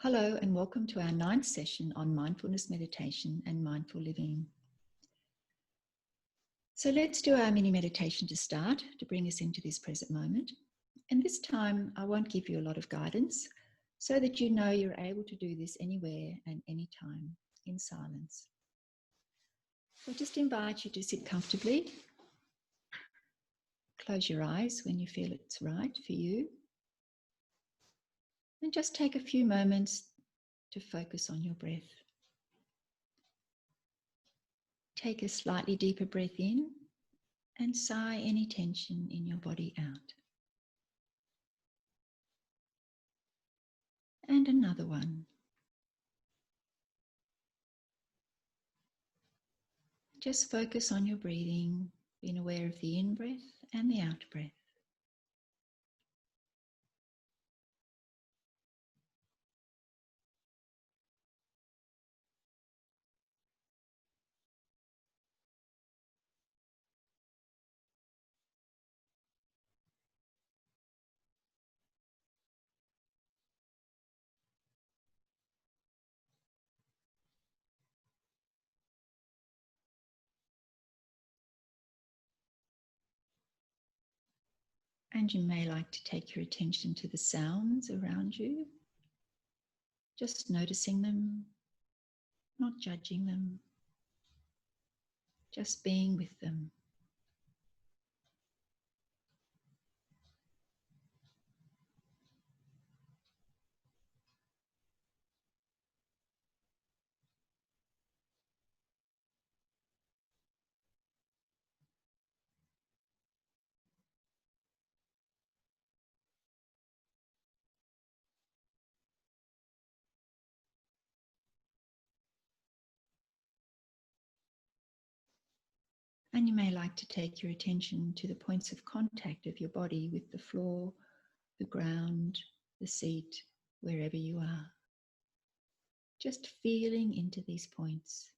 Hello and welcome to our 9th session on mindfulness meditation and mindful living. So let's do our mini meditation to start, to bring us into this present moment. And this time I won't give you a lot of guidance so that you know you're able to do this anywhere and anytime in silence. So I just invite you to sit comfortably. Close your eyes when you feel it's right for you. And just take a few moments to focus on your breath. Take a slightly deeper breath in and sigh any tension in your body out. And another one. Just focus on your breathing, being aware of the in-breath and the out-breath. And you may like to take your attention to the sounds around you, just noticing them, not judging them, just being with them. And you may like to take your attention to the points of contact of your body with the floor, the ground, the seat, wherever you are. Just feeling into these points,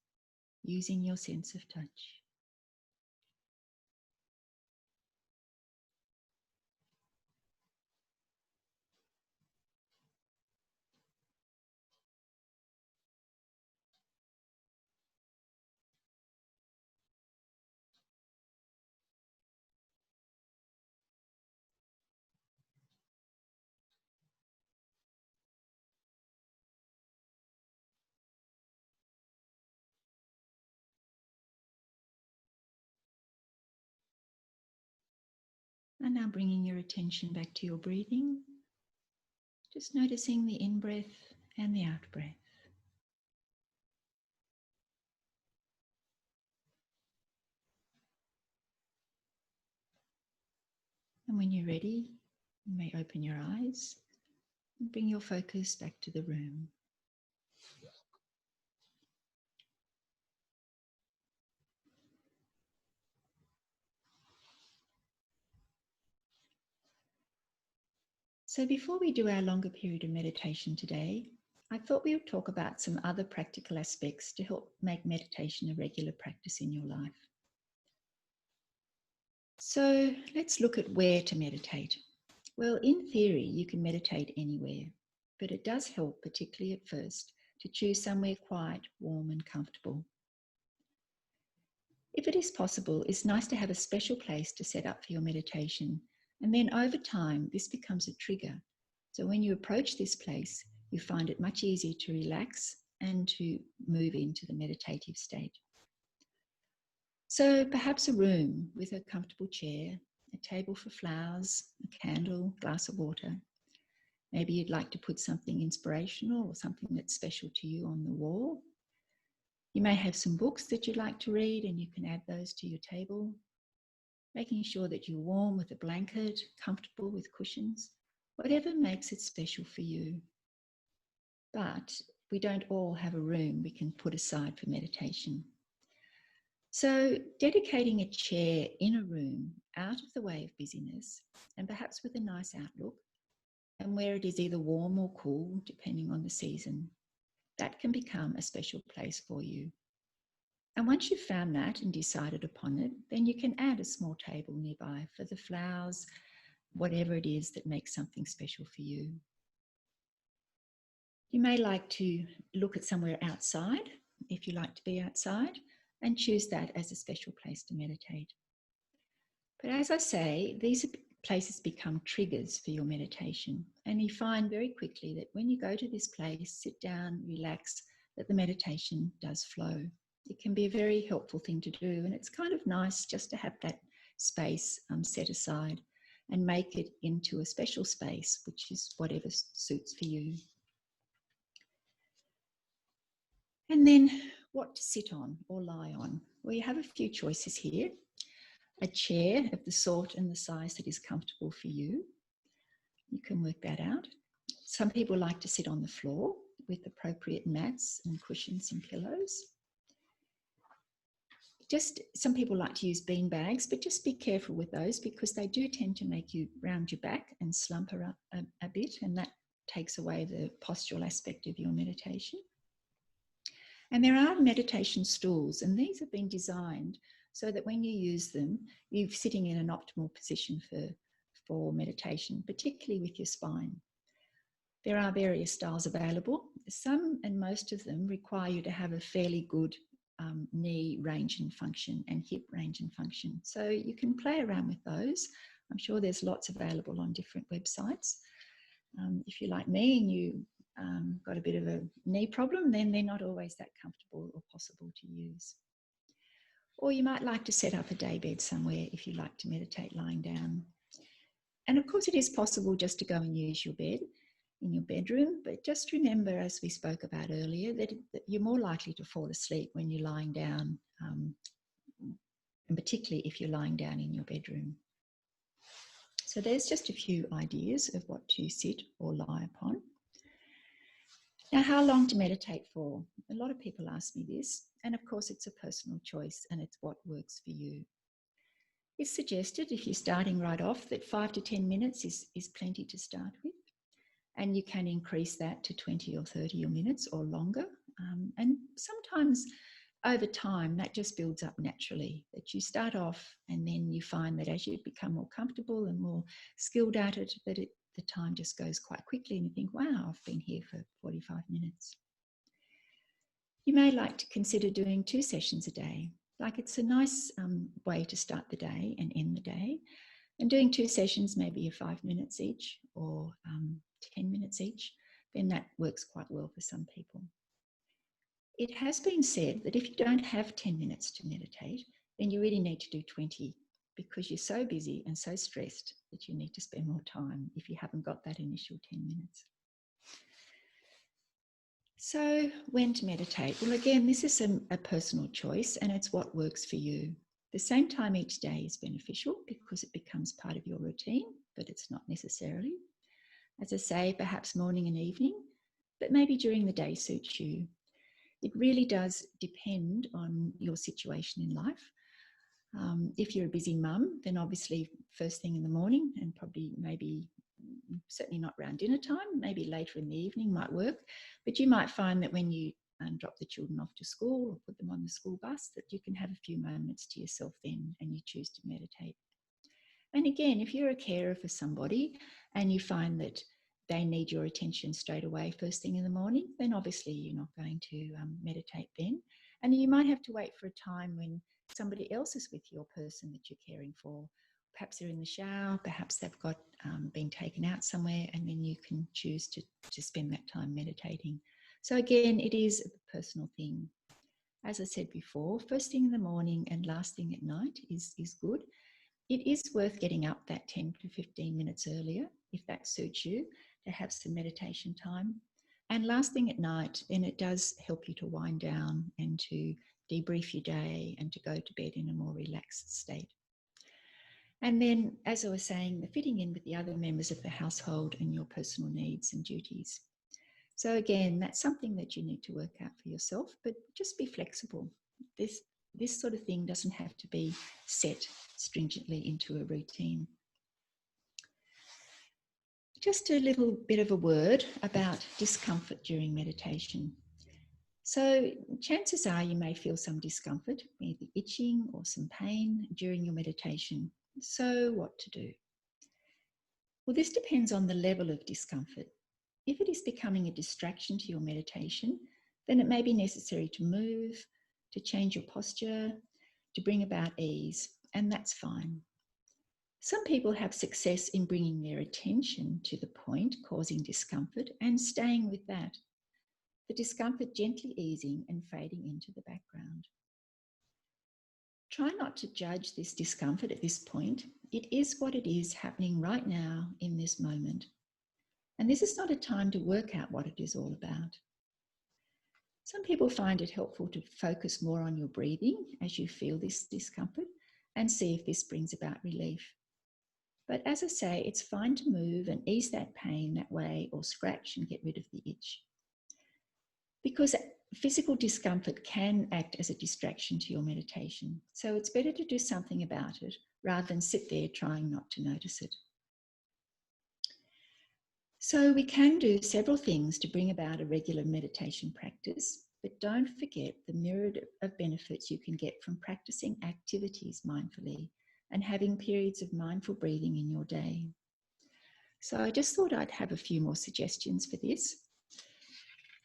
using your sense of touch. And now bringing your attention back to your breathing, just noticing the in-breath and the out-breath. And when you're ready, you may open your eyes and bring your focus back to the room. So before we do our longer period of meditation today, I thought we would talk about some other practical aspects to help make meditation a regular practice in your life. So let's look at where to meditate. Well, in theory, you can meditate anywhere, but it does help, particularly at first, to choose somewhere quiet, warm and comfortable. If it is possible, it's nice to have a special place to set up for your meditation, and then over time, this becomes a trigger. So when you approach this place, you find it much easier to relax and to move into the meditative state. So perhaps a room with a comfortable chair, a table for flowers, a candle, glass of water. Maybe you'd like to put something inspirational or something that's special to you on the wall. You may have some books that you'd like to read and you can add those to your table. Making sure that you're warm with a blanket, comfortable with cushions, whatever makes it special for you. But we don't all have a room we can put aside for meditation. So dedicating a chair in a room out of the way of busyness and perhaps with a nice outlook and where it is either warm or cool, depending on the season, that can become a special place for you. And once you've found that and decided upon it, then you can add a small table nearby for the flowers, whatever it is that makes something special for you. You may like to look at somewhere outside, if you like to be outside, and choose that as a special place to meditate. But as I say, these places become triggers for your meditation. And you find very quickly that when you go to this place, sit down, relax, that the meditation does flow. It can be a very helpful thing to do. And it's kind of nice just to have that space set aside and make it into a special space, which is whatever suits for you. And then what to sit on or lie on? Well, you have a few choices here. A chair of the sort and the size that is comfortable for you. You can work that out. Some people like to sit on the floor with appropriate mats and cushions and pillows. Some people like to use bean bags, but just be careful with those because they do tend to make you round your back and slump around a bit, and that takes away the postural aspect of your meditation. And there are meditation stools, and these have been designed so that when you use them, you're sitting in an optimal position for meditation, particularly with your spine. There are various styles available. Some and most of them require you to have a fairly good knee range and function and hip range and function. So you can play around with those. I'm sure there's lots available on different websites. If you're like me and you got a bit of a knee problem, then they're not always that comfortable or possible to use. Or you might like to set up a daybed somewhere if you like to meditate lying down. And of course, it is possible just to go and use your bed in your bedroom, but just remember, as we spoke about earlier, that you're more likely to fall asleep when you're lying down, and particularly if you're lying down in your bedroom. So there's just a few ideas of what to sit or lie upon. Now, how long to meditate for? A lot of people ask me this, and of course it's a personal choice and it's what works for you. It's suggested, if you're starting right off, that 5 to 10 minutes is plenty to start with, and you can increase that to 20 or 30 minutes or longer. And sometimes over time that just builds up naturally, that you start off and then you find that as you become more comfortable and more skilled at it, that the time just goes quite quickly and you think, wow, I've been here for 45 minutes. You may like to consider doing 2 sessions a day. Like, it's a nice way to start the day and end the day. And doing 2 sessions, maybe 5 minutes each or 10 minutes each, then that works quite well for some people. It has been said that if you don't have 10 minutes to meditate, then you really need to do 20, because you're so busy and so stressed that you need to spend more time if you haven't got that initial 10 minutes. So when to meditate? Well, again, this is a personal choice and it's what works for you. The same time each day is beneficial because it becomes part of your routine, but it's not necessarily. As I say, perhaps morning and evening, but maybe during the day suits you. It really does depend on your situation in life. If you're a busy mum, then obviously first thing in the morning, and probably maybe certainly not around dinner time, maybe later in the evening might work. But you might find that when you drop the children off to school or put them on the school bus, that you can have a few moments to yourself then and you choose to meditate. And again, if you're a carer for somebody and you find that they need your attention straight away first thing in the morning, then obviously you're not going to meditate then. And you might have to wait for a time when somebody else is with your person that you're caring for. Perhaps they're in the shower, perhaps they've got been taken out somewhere, and then you can choose to spend that time meditating. So again, it is a personal thing. As I said before, first thing in the morning and last thing at night is good. It is worth getting up that 10 to 15 minutes earlier, if that suits you, to have some meditation time. And last thing at night, then it does help you to wind down and to debrief your day and to go to bed in a more relaxed state. And then, as I was saying, the fitting in with the other members of the household and your personal needs and duties. So again, that's something that you need to work out for yourself, but just be flexible. This sort of thing doesn't have to be set stringently into a routine. Just a little bit of a word about discomfort during meditation. So chances are you may feel some discomfort, maybe itching or some pain during your meditation. So what to do? Well, this depends on the level of discomfort. If it is becoming a distraction to your meditation, then it may be necessary to move, to change your posture, to bring about ease, and that's fine. Some people have success in bringing their attention to the point causing discomfort and staying with that, the discomfort gently easing and fading into the background. Try not to judge this discomfort at this point. It is what it is happening right now in this moment. And this is not a time to work out what it is all about. Some people find it helpful to focus more on your breathing as you feel this discomfort and see if this brings about relief. But as I say, it's fine to move and ease that pain that way, or scratch and get rid of the itch. Because physical discomfort can act as a distraction to your meditation. So it's better to do something about it rather than sit there trying not to notice it. So we can do several things to bring about a regular meditation practice, but don't forget the myriad of benefits you can get from practicing activities mindfully and having periods of mindful breathing in your day. So I just thought I'd have a few more suggestions for this.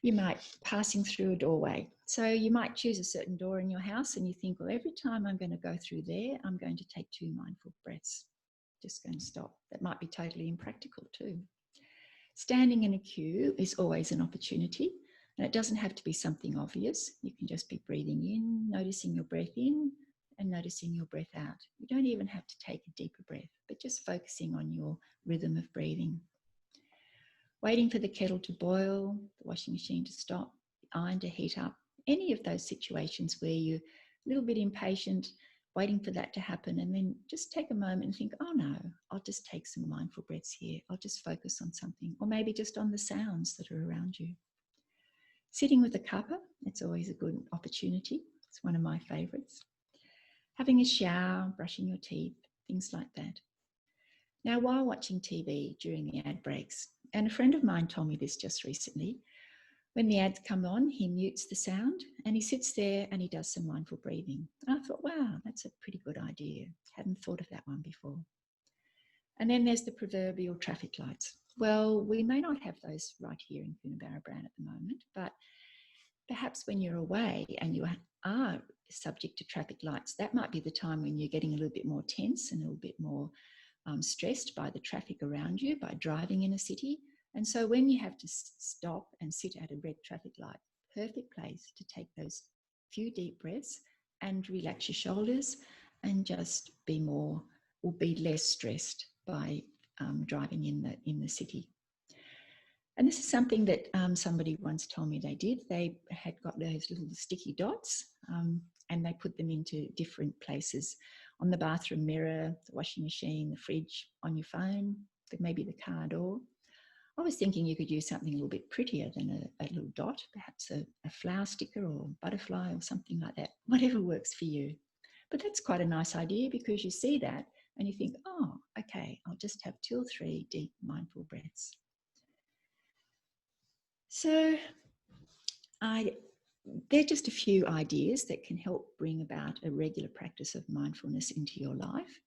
You might passing through a doorway. So you might choose a certain door in your house and you think, well, every time I'm going to go through there, I'm going to take 2 mindful breaths. Just going to stop. That might be totally impractical too. Standing in a queue is always an opportunity, and it doesn't have to be something obvious. You can just be breathing in, noticing your breath in and noticing your breath out. You don't even have to take a deeper breath, but just focusing on your rhythm of breathing. Waiting for the kettle to boil, the washing machine to stop, the iron to heat up, any of those situations where you're a little bit impatient, waiting for that to happen, and then just take a moment and think, oh no, I'll just take some mindful breaths here. I'll just focus on something, or maybe just on the sounds that are around you. Sitting with a cuppa, it's always a good opportunity. It's one of my favourites. Having a shower, brushing your teeth, things like that. Now, while watching TV during the ad breaks, and a friend of mine told me this just recently, when the ads come on, he mutes the sound and he sits there and he does some mindful breathing. And I thought, wow, that's a pretty good idea. Hadn't thought of that one before. And then there's the proverbial traffic lights. Well, we may not have those right here in Coonabarabran at the moment, but perhaps when you're away and you are subject to traffic lights, that might be the time when you're getting a little bit more tense and a little bit more stressed by the traffic around you, by driving in a city. And so when you have to stop and sit at a red traffic light, perfect place to take those few deep breaths and relax your shoulders and just be less stressed by driving in the city. And this is something that somebody once told me they did. They had got those little sticky dots and they put them into different places, on the bathroom mirror, the washing machine, the fridge, on your phone, maybe the car door. I was thinking you could use something a little bit prettier than a little dot, perhaps a flower sticker or butterfly or something like that, whatever works for you. But that's quite a nice idea, because you see that and you think, oh, okay, I'll just have 2 or 3 deep mindful breaths. So they're just a few ideas that can help bring about a regular practice of mindfulness into your life.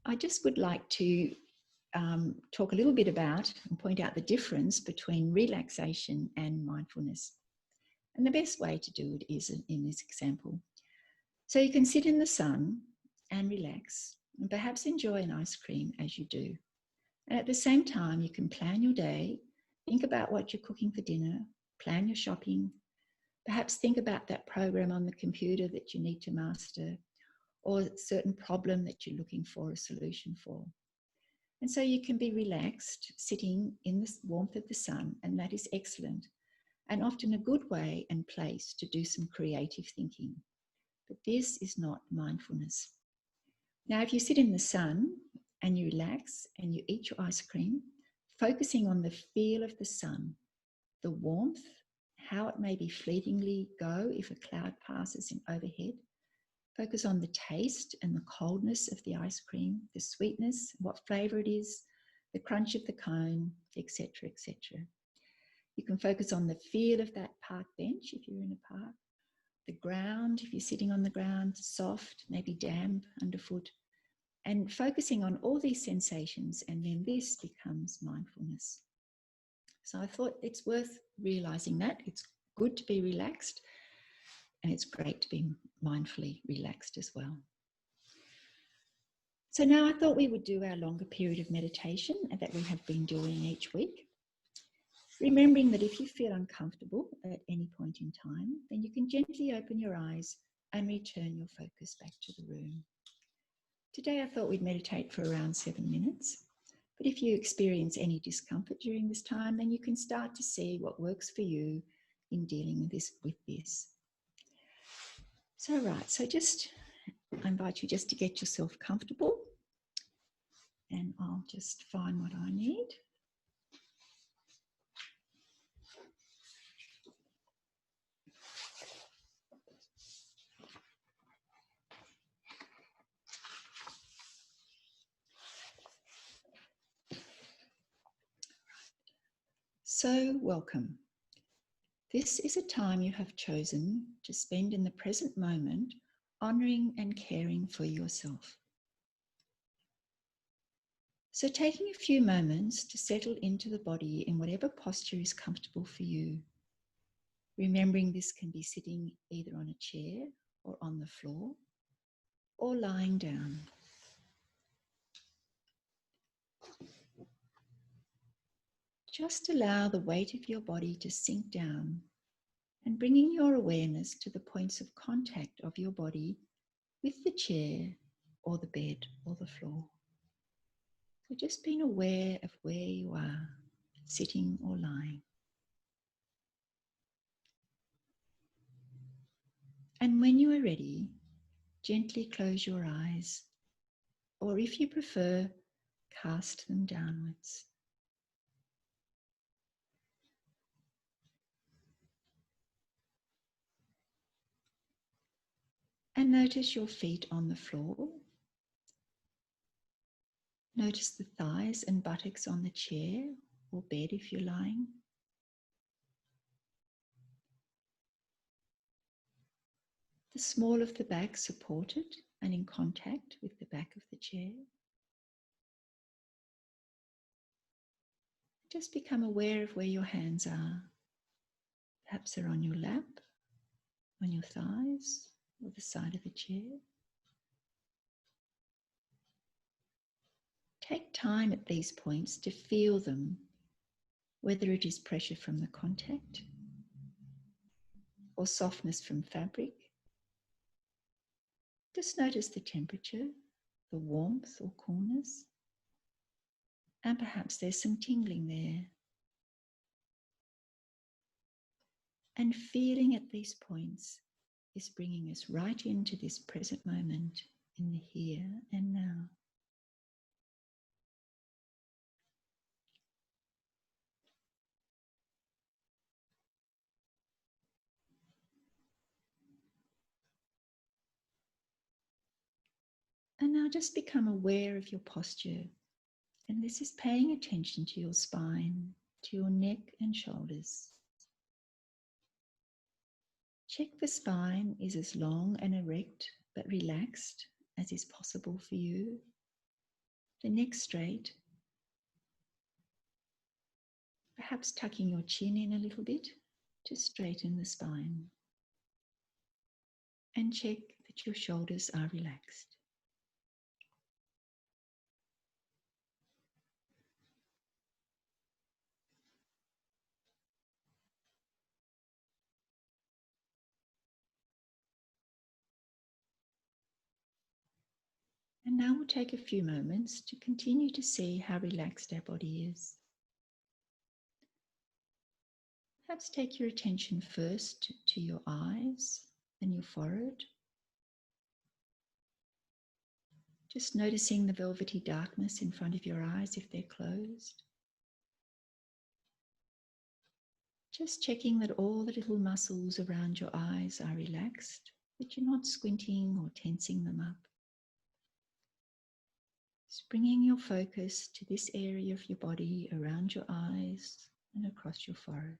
I just would like to talk a little bit about and point out the difference between relaxation and mindfulness. And the best way to do it is in this example. So you can sit in the sun and relax and perhaps enjoy an ice cream as you do. And at the same time, you can plan your day, think about what you're cooking for dinner, plan your shopping, perhaps think about that program on the computer that you need to master, or a certain problem that you're looking for a solution for. And so you can be relaxed, sitting in the warmth of the sun, and that is excellent, and often a good way and place to do some creative thinking. But this is not mindfulness. Now, if you sit in the sun and you relax and you eat your ice cream, focusing on the feel of the sun, the warmth, how it may be fleetingly go if a cloud passes in overhead. Focus on the taste and the coldness of the ice cream, the sweetness, what flavour it is, the crunch of the cone, etc., etc. You can focus on the feel of that park bench if you're in a park, the ground if you're sitting on the ground, soft, maybe damp underfoot, and focusing on all these sensations, and then this becomes mindfulness. So I thought it's worth realizing that. It's good to be relaxed, and it's great to be mindfully relaxed as well. So now I thought we would do our longer period of meditation that we have been doing each week. Remembering that if you feel uncomfortable at any point in time, then you can gently open your eyes and return your focus back to the room. Today I thought we'd meditate for around 7 minutes, but if you experience any discomfort during this time, then you can start to see what works for you in dealing with this. So I invite you just to get yourself comfortable, and I'll just find what I need. So welcome. This is a time you have chosen to spend in the present moment, honouring and caring for yourself. So taking a few moments to settle into the body in whatever posture is comfortable for you. Remembering this can be sitting either on a chair or on the floor, or lying down. Just allow the weight of your body to sink down, and bringing your awareness to the points of contact of your body with the chair or the bed or the floor. So just being aware of where you are, sitting or lying. And when you are ready, gently close your eyes, or if you prefer, cast them downwards. And notice your feet on the floor. Notice the thighs and buttocks on the chair or bed if you're lying. The small of the back supported and in contact with the back of the chair. Just become aware of where your hands are. Perhaps they're on your lap, on your thighs, or the side of the chair. Take time at these points to feel them, whether it is pressure from the contact or softness from fabric. Just notice the temperature, the warmth or coolness, and perhaps there's some tingling there. And feeling at these points is bringing us right into this present moment, in the here and now. And now just become aware of your posture. And this is paying attention to your spine, to your neck and shoulders. Check the spine is as long and erect but relaxed as is possible for you. The neck straight. Perhaps tucking your chin in a little bit to straighten the spine. And check that your shoulders are relaxed. And now we'll take a few moments to continue to see how relaxed our body is. Perhaps take your attention first to your eyes and your forehead. Just noticing the velvety darkness in front of your eyes if they're closed. Just checking that all the little muscles around your eyes are relaxed, that you're not squinting or tensing them up. Just bringing your focus to this area of your body around your eyes and across your forehead.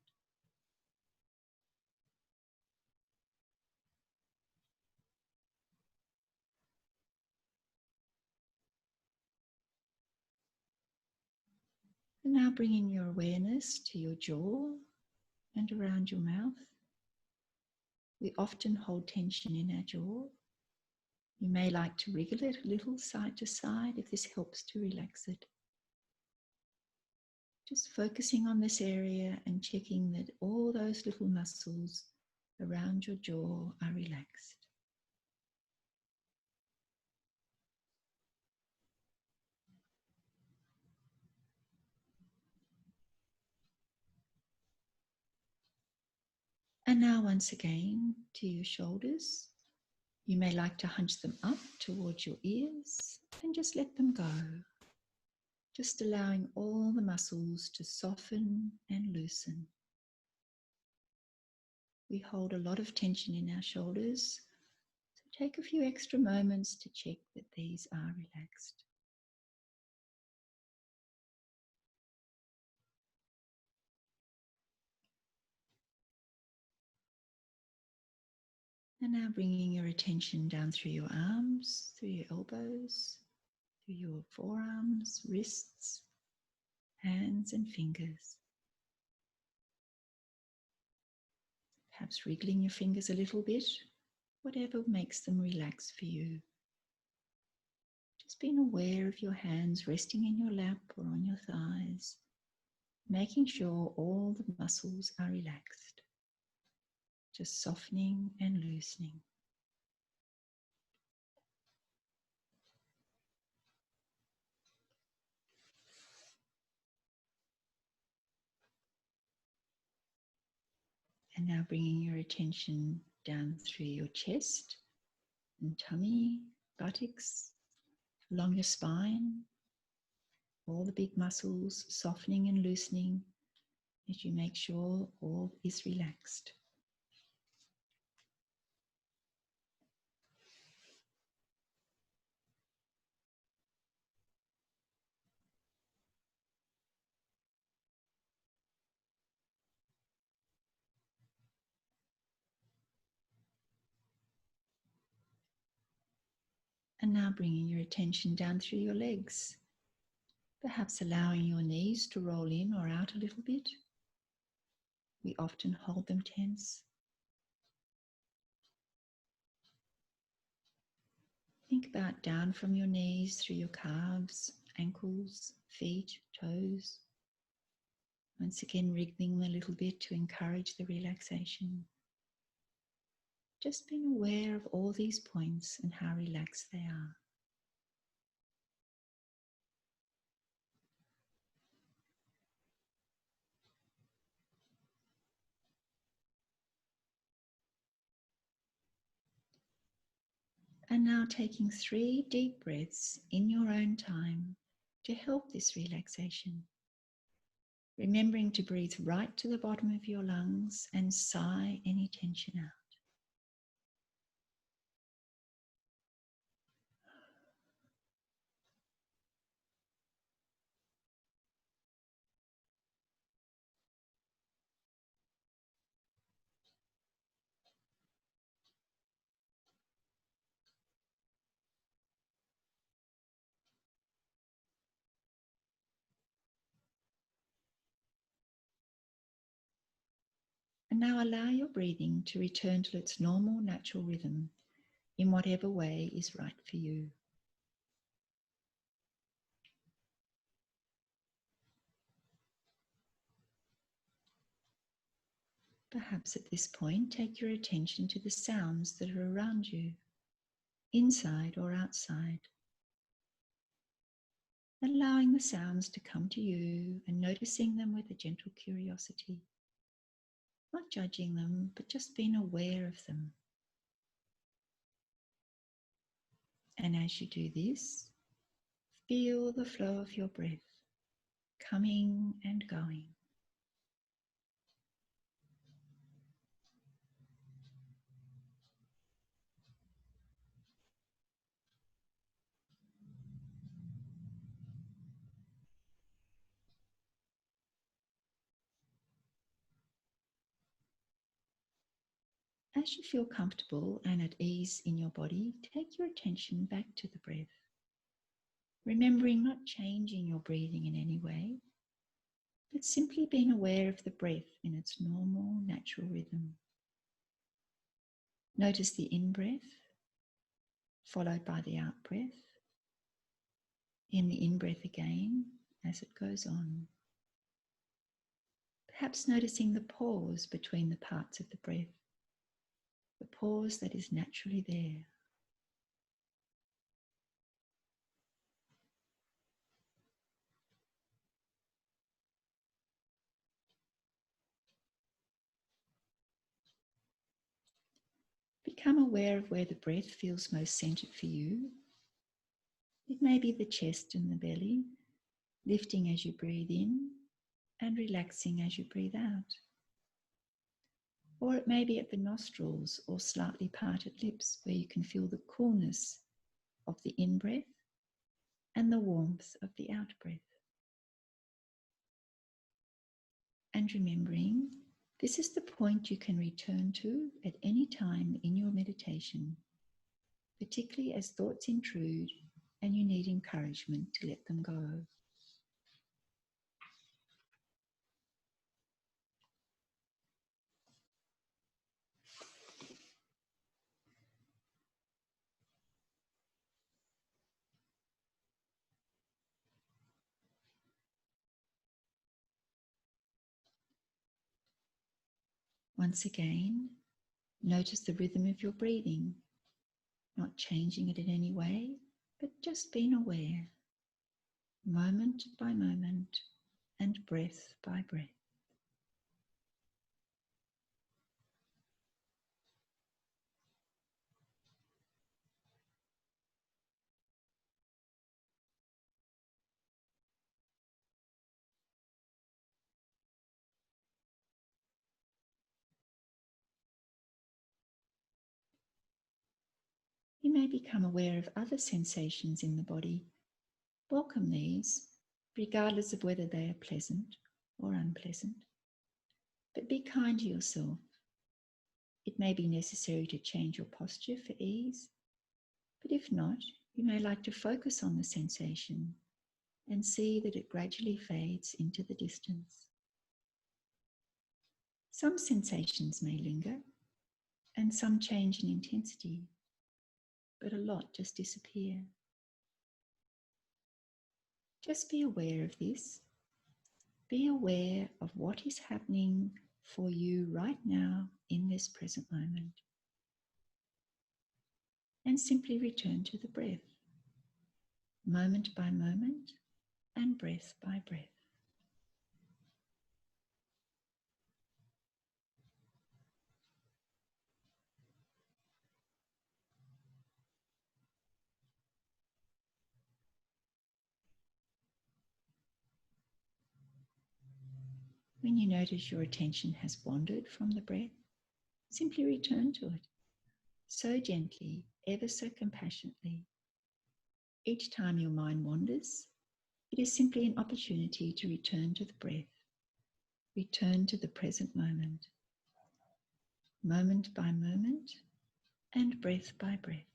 And now bringing your awareness to your jaw and around your mouth. We often hold tension in our jaw. You may like to wriggle it a little side to side if this helps to relax it. Just focusing on this area and checking that all those little muscles around your jaw are relaxed. And now once again to your shoulders. You may like to hunch them up towards your ears and just let them go. Just allowing all the muscles to soften and loosen. We hold a lot of tension in our shoulders, so take a few extra moments to check that these are relaxed. And now bringing your attention down through your arms, through your elbows, through your forearms, wrists, hands and fingers. Perhaps wriggling your fingers a little bit, whatever makes them relax for you. Just being aware of your hands resting in your lap or on your thighs, making sure all the muscles are relaxed. Just softening and loosening. And now bringing your attention down through your chest and tummy, buttocks, along your spine, all the big muscles softening and loosening as you make sure all is relaxed. And now bringing your attention down through your legs, perhaps allowing your knees to roll in or out a little bit. We often hold them tense. Think about down from your knees through your calves, ankles, feet, toes. Once again, wriggling a little bit to encourage the relaxation. Just being aware of all these points and how relaxed they are. And now taking 3 deep breaths in your own time to help this relaxation. Remembering to breathe right to the bottom of your lungs and sigh any tension out. And now allow your breathing to return to its normal, natural rhythm in whatever way is right for you. Perhaps at this point, take your attention to the sounds that are around you, inside or outside. Allowing the sounds to come to you and noticing them with a gentle curiosity. Not judging them, but just being aware of them. And as you do this, feel the flow of your breath coming and going. As you feel comfortable and at ease in your body, take your attention back to the breath. Remembering not changing your breathing in any way, but simply being aware of the breath in its normal, natural rhythm. Notice the in-breath, followed by the out-breath. In the in-breath again as it goes on. Perhaps noticing the pause between the parts of the breath, the pause that is naturally there. Become aware of where the breath feels most centered for you. It may be the chest and the belly, lifting as you breathe in and relaxing as you breathe out. Or it may be at the nostrils or slightly parted lips where you can feel the coolness of the in-breath and the warmth of the out-breath. And remembering, this is the point you can return to at any time in your meditation, particularly as thoughts intrude and you need encouragement to let them go. Once again, notice the rhythm of your breathing, not changing it in any way, but just being aware, moment by moment and breath by breath. You may become aware of other sensations in the body. Welcome these, regardless of whether they are pleasant or unpleasant. But be kind to yourself. It may be necessary to change your posture for ease, but if not, you may like to focus on the sensation and see that it gradually fades into the distance. Some sensations may linger and some change in intensity, but a lot just disappear. Just be aware of this. Be aware of what is happening for you right now in this present moment. And simply return to the breath, moment by moment and breath by breath. When you notice your attention has wandered from the breath, simply return to it, so gently, ever so compassionately. Each time your mind wanders, it is simply an opportunity to return to the breath, return to the present moment, moment by moment and breath by breath.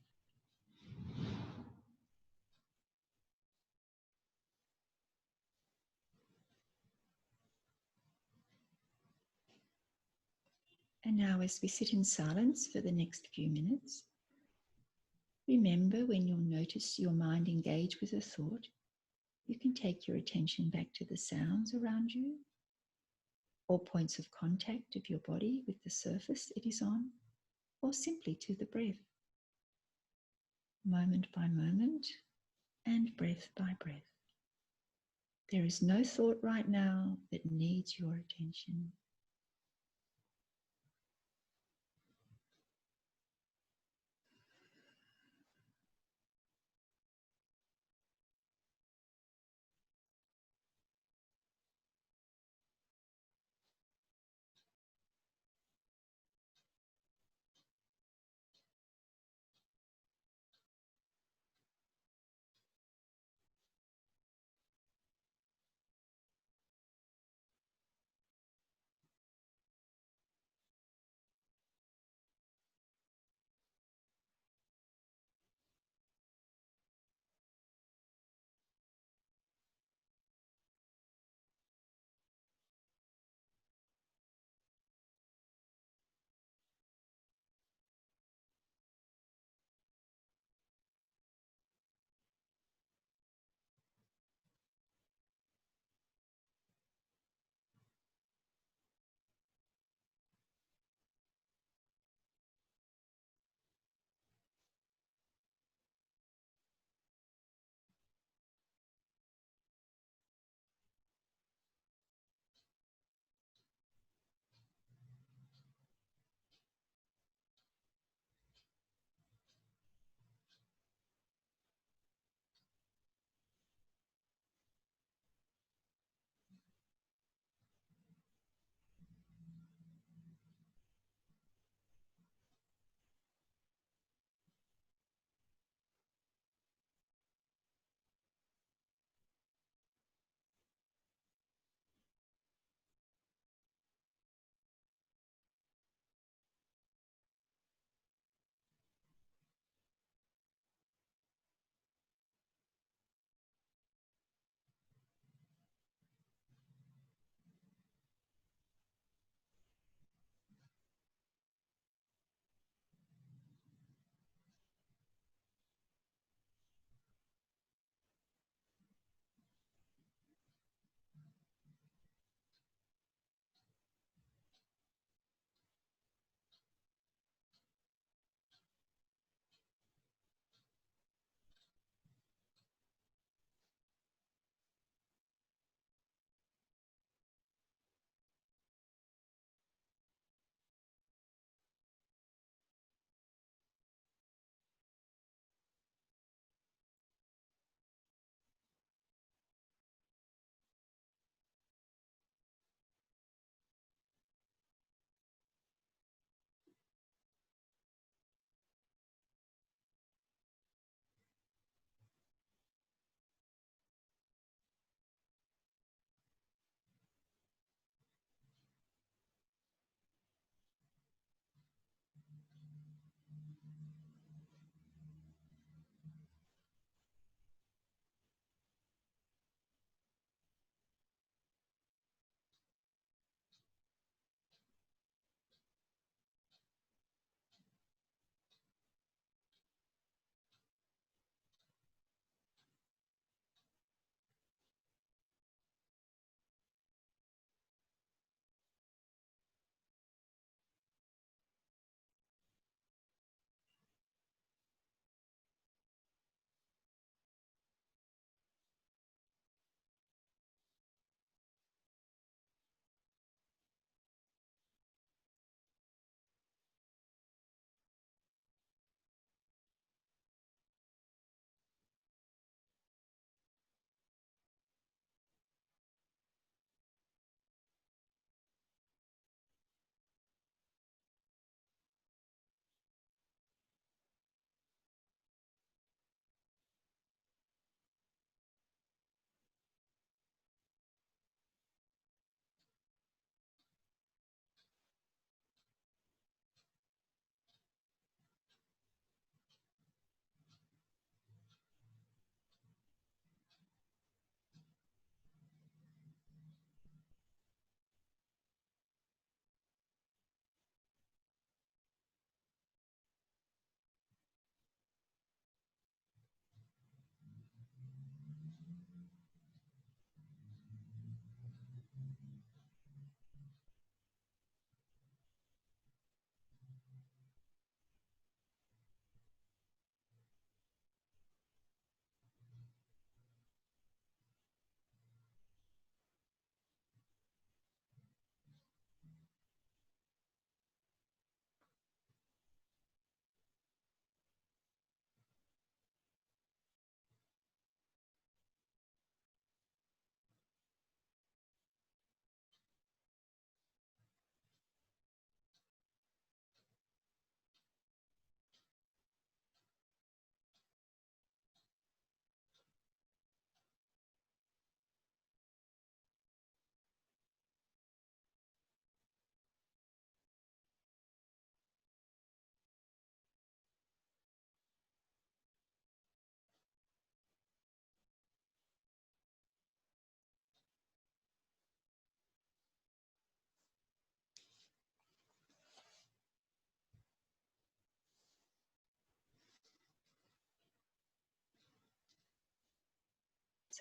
And now, as we sit in silence for the next few minutes, remember when you'll notice your mind engage with a thought, you can take your attention back to the sounds around you or points of contact of your body with the surface it is on, or simply to the breath, moment by moment and breath by breath. There is no thought right now that needs your attention.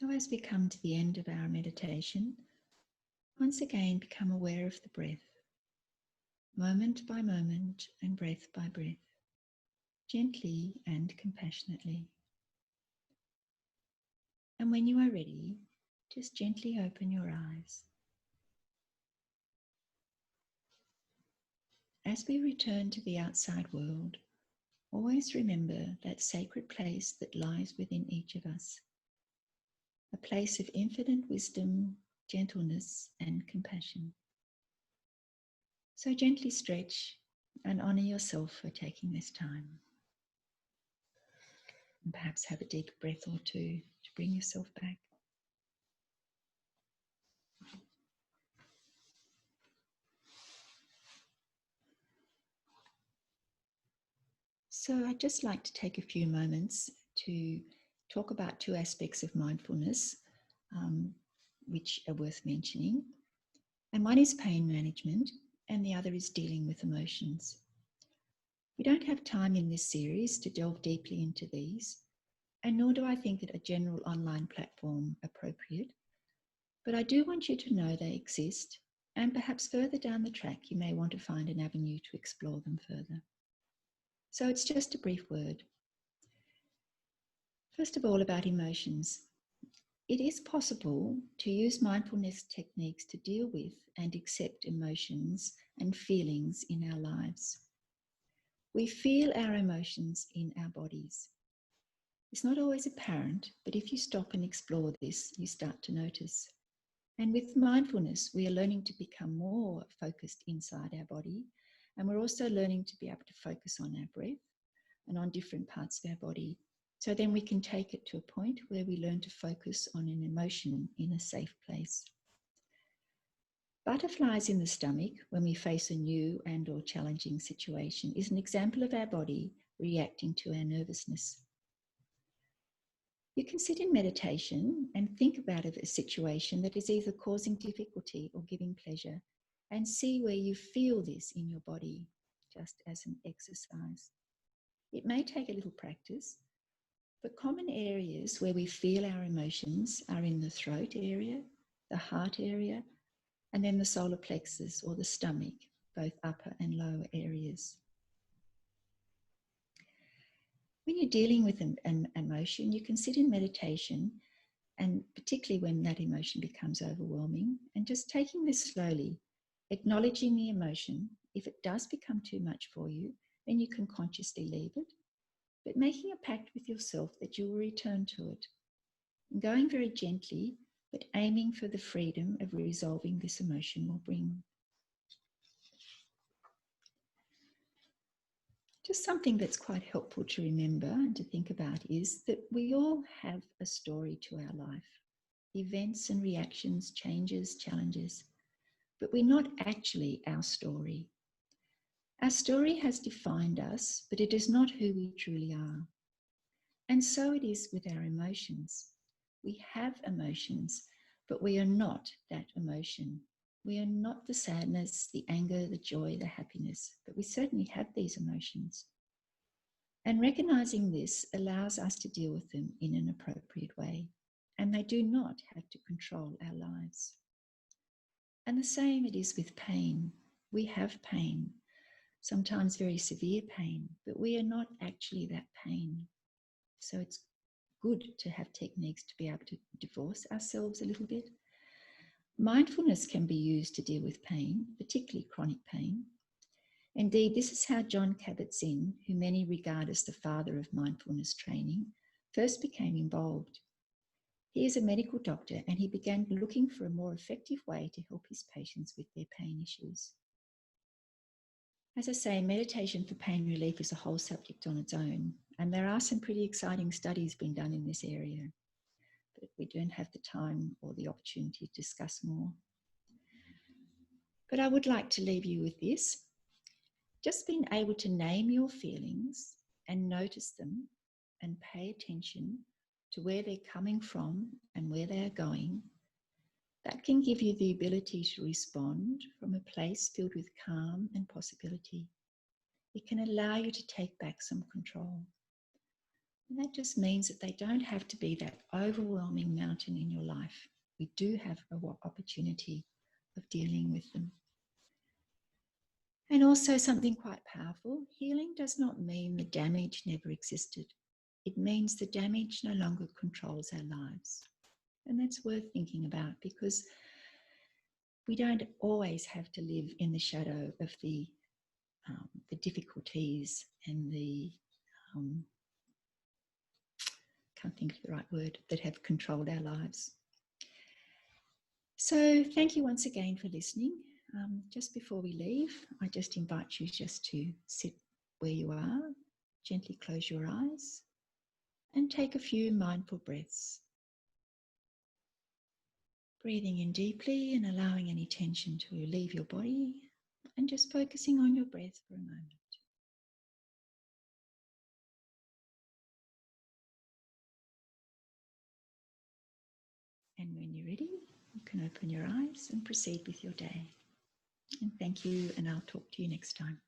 So as we come to the end of our meditation, once again become aware of the breath, moment by moment and breath by breath, gently and compassionately. And when you are ready, just gently open your eyes. As we return to the outside world, always remember that sacred place that lies within each of us, a place of infinite wisdom, gentleness, and compassion. So gently stretch and honor yourself for taking this time. And perhaps have a deep breath or two to bring yourself back. So I'd just like to take a few moments to talk about two aspects of mindfulness, which are worth mentioning. And one is pain management, and the other is dealing with emotions. We don't have time in this series to delve deeply into these, and nor do I think that a general online platform appropriate. But I do want you to know they exist, and perhaps further down the track you may want to find an avenue to explore them further. So it's just a brief word. First of all, about emotions. It is possible to use mindfulness techniques to deal with and accept emotions and feelings in our lives. We feel our emotions in our bodies. It's not always apparent, but if you stop and explore this, you start to notice. And with mindfulness, we are learning to become more focused inside our body, and we're also learning to be able to focus on our breath and on different parts of our body. So then we can take it to a point where we learn to focus on an emotion in a safe place. Butterflies in the stomach when we face a new and or challenging situation is an example of our body reacting to our nervousness. You can sit in meditation and think about a situation that is either causing difficulty or giving pleasure, and see where you feel this in your body, just as an exercise. It may take a little practice, but common areas where we feel our emotions are in the throat area, the heart area, and then the solar plexus or the stomach, both upper and lower areas. When you're dealing with an emotion, you can sit in meditation, and particularly when that emotion becomes overwhelming, and just taking this slowly, acknowledging the emotion. If it does become too much for you, then you can consciously leave it, but making a pact with yourself that you will return to it, and going very gently, but aiming for the freedom of resolving this emotion will bring. Just something that's quite helpful to remember and to think about is that we all have a story to our life. Events and reactions, changes, challenges, but we're not actually our story. Our story has defined us, but it is not who we truly are. And so it is with our emotions. We have emotions, but we are not that emotion. We are not the sadness, the anger, the joy, the happiness, but we certainly have these emotions. And recognizing this allows us to deal with them in an appropriate way, and they do not have to control our lives. And the same it is with pain. We have pain, sometimes very severe pain, but we are not actually that pain. So it's good to have techniques to be able to divorce ourselves a little bit. Mindfulness can be used to deal with pain, particularly chronic pain. Indeed, this is how John Kabat-Zinn, who many regard as the father of mindfulness training, first became involved. He is a medical doctor, and he began looking for a more effective way to help his patients with their pain issues. As I say, meditation for pain relief is a whole subject on its own, and there are some pretty exciting studies being done in this area, but we don't have the time or the opportunity to discuss more. But I would like to leave you with this. Just being able to name your feelings and notice them and pay attention to where they're coming from and where they are going, that can give you the ability to respond from a place filled with calm and possibility. It can allow you to take back some control. And that just means that they don't have to be that overwhelming mountain in your life. We do have an opportunity of dealing with them. And also something quite powerful, healing does not mean the damage never existed. It means the damage no longer controls our lives. And that's worth thinking about, because we don't always have to live in the shadow of the difficulties and the, can't think of the right word, that have controlled our lives. So thank you once again for listening. Just before we leave, I just invite you just to sit where you are, gently close your eyes and take a few mindful breaths. Breathing in deeply and allowing any tension to leave your body, and just focusing on your breath for a moment. And when you're ready, you can open your eyes and proceed with your day. And thank you, and I'll talk to you next time.